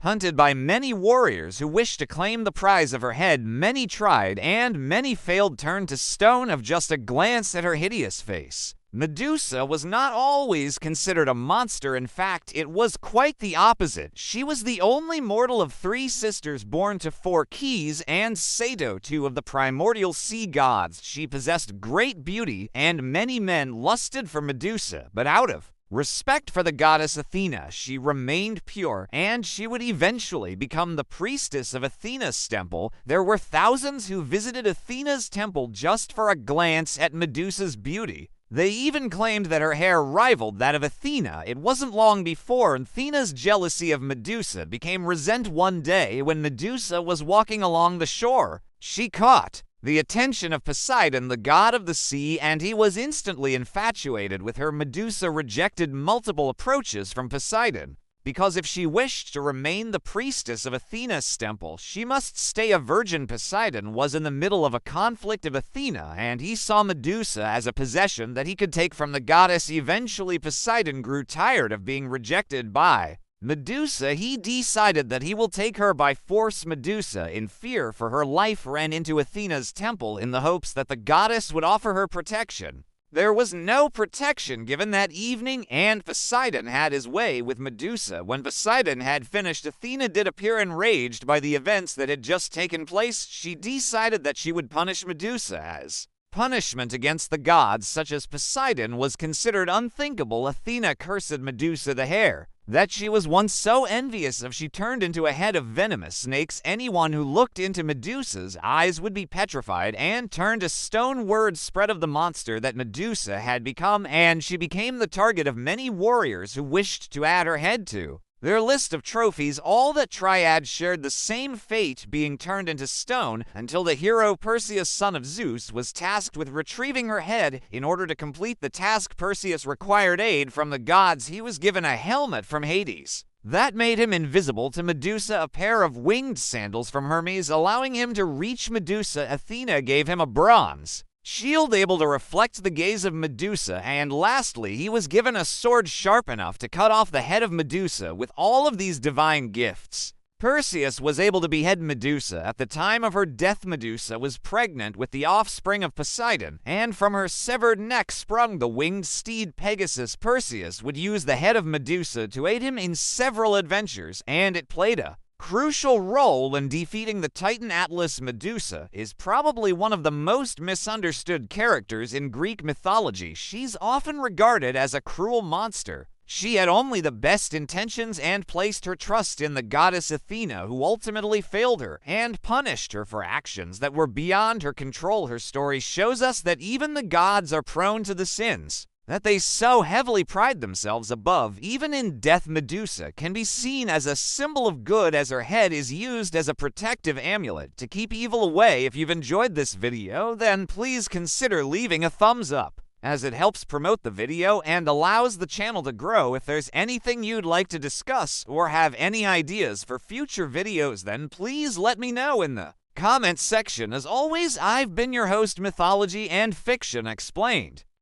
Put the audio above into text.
Hunted by many warriors who wished to claim the prize of her head, many tried, and many failed, turned to stone of just a glance at her hideous face. Medusa was not always considered a monster. In fact, it was quite the opposite. She was the only mortal of 3 sisters born to Phorkys and Sato, 2 of the primordial sea gods. She possessed great beauty, and many men lusted for Medusa, but out of respect for the goddess Athena, she remained pure, and she would eventually become the priestess of Athena's temple. There were thousands who visited Athena's temple just for a glance at Medusa's beauty. They even claimed that her hair rivaled that of Athena. It wasn't long before Athena's jealousy of Medusa became resent one day when Medusa was walking along the shore. She caught the attention of Poseidon, the god of the sea, and he was instantly infatuated with her. Medusa rejected multiple approaches from Poseidon, because if she wished to remain the priestess of Athena's temple, she must stay a virgin. Poseidon was in the middle of a conflict of Athena, and he saw Medusa as a possession that he could take from the goddess. Eventually, Poseidon grew tired of being rejected by Medusa. He decided that he will take her by force. Medusa, in fear for her life, ran into Athena's temple in the hopes that the goddess would offer her protection. There was no protection given that evening, and Poseidon had his way with Medusa. When Poseidon had finished, Athena did appear enraged by the events that had just taken place. She decided that she would punish Medusa. As punishment against the gods such as Poseidon was considered unthinkable, Athena cursed Medusa, the hair that she was once so envious of. She turned into a head of venomous snakes. Anyone who looked into Medusa's eyes would be petrified and turned to stone. Word spread of the monster that Medusa had become, and she became the target of many warriors who wished to add her head to their list of trophies. All the triads shared the same fate, being turned into stone, until the hero Perseus, son of Zeus, was tasked with retrieving her head. In order to complete the task, Perseus required aid from the gods. He was given a helmet from Hades that made him invisible to Medusa, a pair of winged sandals from Hermes, allowing him to reach Medusa. Athena gave him a bronze shield able to reflect the gaze of Medusa, and lastly, he was given a sword sharp enough to cut off the head of Medusa. With all of these divine gifts, Perseus was able to behead Medusa. At the time of her death, Medusa was pregnant with the offspring of Poseidon, and from her severed neck sprung the winged steed Pegasus. Perseus would use the head of Medusa to aid him in several adventures, and it played a crucial role in defeating the Titan Atlas. Medusa is probably one of the most misunderstood characters in Greek mythology. She's often regarded as a cruel monster. She had only the best intentions and placed her trust in the goddess Athena, who ultimately failed her and punished her for actions that were beyond her control. Her story shows us that even the gods are prone to the sins that they so heavily pride themselves above. Even in death, Medusa can be seen as a symbol of good, as her head is used as a protective amulet to keep evil away. If you've enjoyed this video, then please consider leaving a thumbs up, as it helps promote the video and allows the channel to grow. If there's anything you'd like to discuss or have any ideas for future videos, then please let me know in the comments section. As always, I've been your host, Mythology and Fiction Explained.